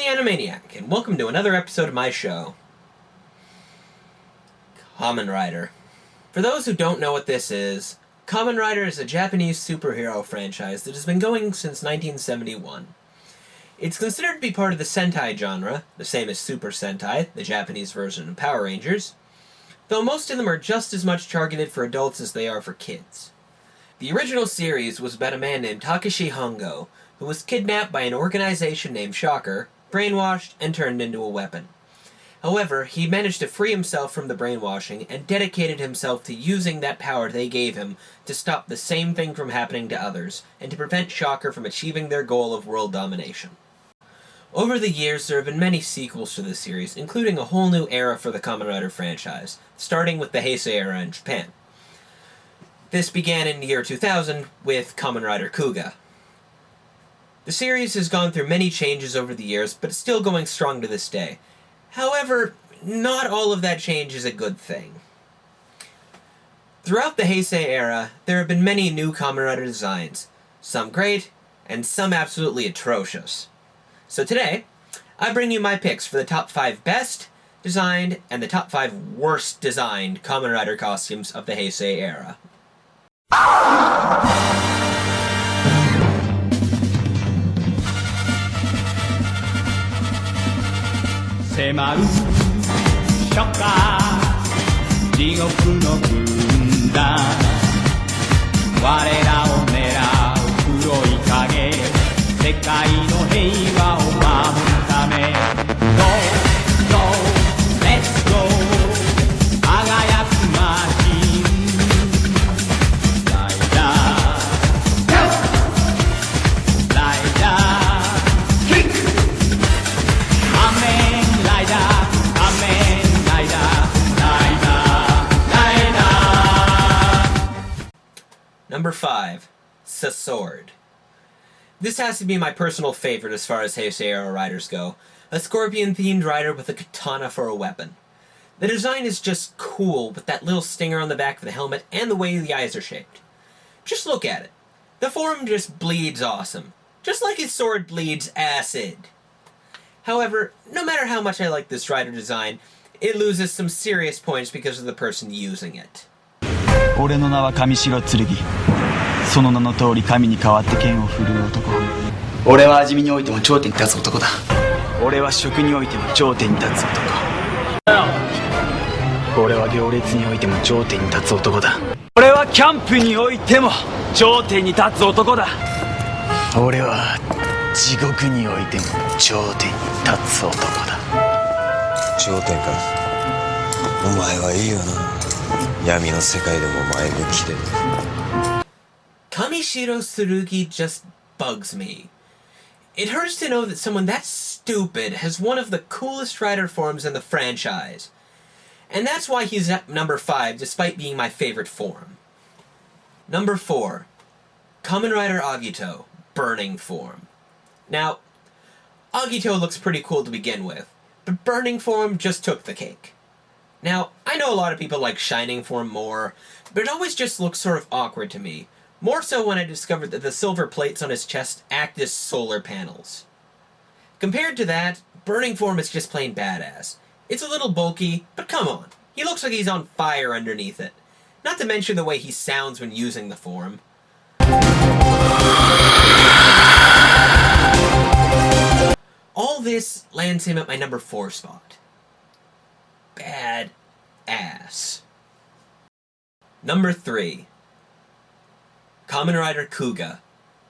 Anime-Niac, and welcome to another episode of my show, Kamen Rider. For those who don't know what this is, Kamen Rider is a Japanese superhero franchise that has been going since 1971. It's considered to be part of the Sentai genre, the same as Super Sentai, the Japanese version of Power Rangers, though most of them are just as much targeted for adults as they are for kids. The original series was about a man named Takeshi Hongo, who was kidnapped by an organization named Shocker, brainwashed, and turned into a weapon. However, he managed to free himself from the brainwashing and dedicated himself to using that power they gave him to stop the same thing from happening to others, and to prevent Shocker from achieving their goal of world domination. Over the years, there have been many sequels to the series, including a whole new era for the Kamen Rider franchise, starting with the Heisei Era in Japan. This began in the year 2000 with Kamen Rider Kuga. The series has gone through many changes over the years, but it's still going strong to this day. However, not all of that change is a good thing. Throughout the Heisei Era, there have been many new Kamen Rider designs, some great, and some absolutely atrocious. So today, I bring you my picks for the top 5 best designed and the top 5 worst designed Kamen Rider costumes of the Heisei Era. 迫るショッカー地獄の軍団我らを狙う黒い影世界の平和を守るため Go, go, let's go 輝くマシンライダーライダーキック仮面ライダー仮面ライダーライダーライダー Number 5. Sword. This has to be my personal favorite as far as Heisei Era riders go. A scorpion-themed rider with a katana for a weapon. The design is just cool with that little stinger on the back of the helmet and the way the eyes are shaped. Just look at it. The form just bleeds awesome. Just like his sword bleeds acid. However, no matter how much I like this rider design, it loses some serious points because of the person using it. 俺の名は神城剣その名の通り神に代わって剣を振るう男俺は味見においても頂点に立つ男だ俺は食においても頂点に立つ男俺は行列においても頂点に立つ男だ俺はキャンプにおいても頂点に立つ男だ俺は地獄においても頂点に立つ男だ頂点かお前はいいよな闇の世界でも前向きで Kamishiro Tsurugi just bugs me. It hurts to know that someone that stupid has one of the coolest rider forms in the franchise. And that's why he's at number 5, despite being my favorite form. Number 4. Kamen Rider Agito, Burning Form. Now, Agito looks pretty cool to begin with, but Burning Form just took the cake. Now, I know a lot of people like Shining Form more, but it always just looks sort of awkward to me. More so when I discovered that the silver plates on his chest act as solar panels. Compared to that, Burning Form is just plain badass. It's a little bulky, but come on, he looks like he's on fire underneath it. Not to mention the way he sounds when using the form. All this lands him at my number 4 spot. Bad ass. Number 3. Kamen Rider Kuga,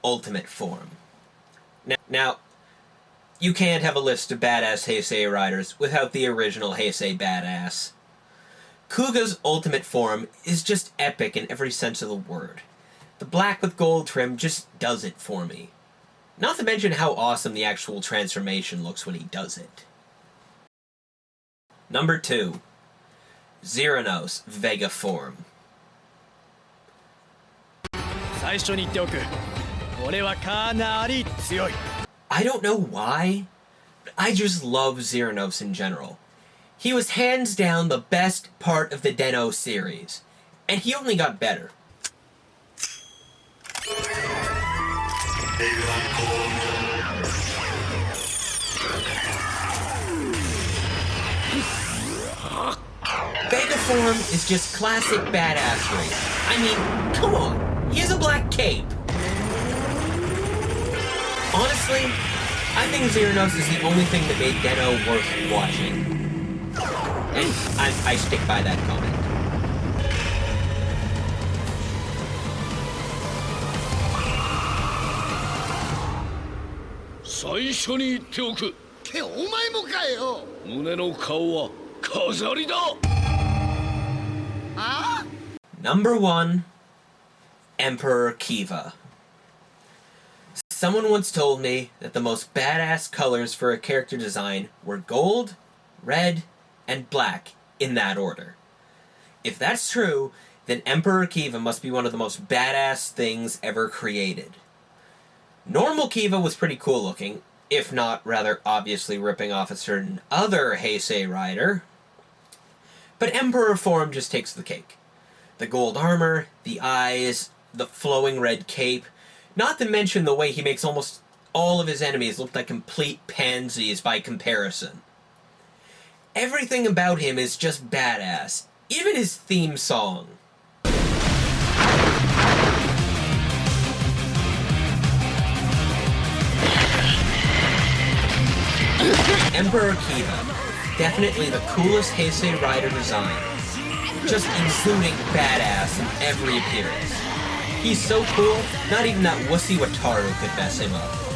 Ultimate Form. Now, you can't have a list of badass Heisei riders without the original Heisei badass. Kuga's Ultimate Form is just epic in every sense of the word. The black with gold trim just does it for me. Not to mention how awesome the actual transformation looks when he does it. Number 2. Xeranos Vega Form. 最初に言っておく俺はかなり強い I don't know why, but I just love Xeranos in general. He was hands down the best part of the Den-O series, and he only got better. form is just classic badassery. I mean, come on, he has a black cape. Honestly, I think Xeranos is the only thing that made Den-O worth watching. And I stick by that comment. 最初に言っておくってお前もかよ胸の顔は飾りだ あ Number 1, Emperor Kiva. Someone once told me that the most badass colors for a character design were gold, red, and black, in that order. If that's true, then Emperor Kiva must be one of the most badass things ever created. Normal Kiva was pretty cool looking, if not rather obviously ripping off a certain other Heisei Rider. But Emperor form just takes the cake. The gold armor, the eyes, the flowing red cape, not to mention the way he makes almost all of his enemies look like complete pansies by comparison. Everything about him is just badass, even his theme song. Emperor Kiva, definitely the coolest Heisei Rider design, just including badass in every appearance. He's so cool, not even that wussy Wataru could mess him up.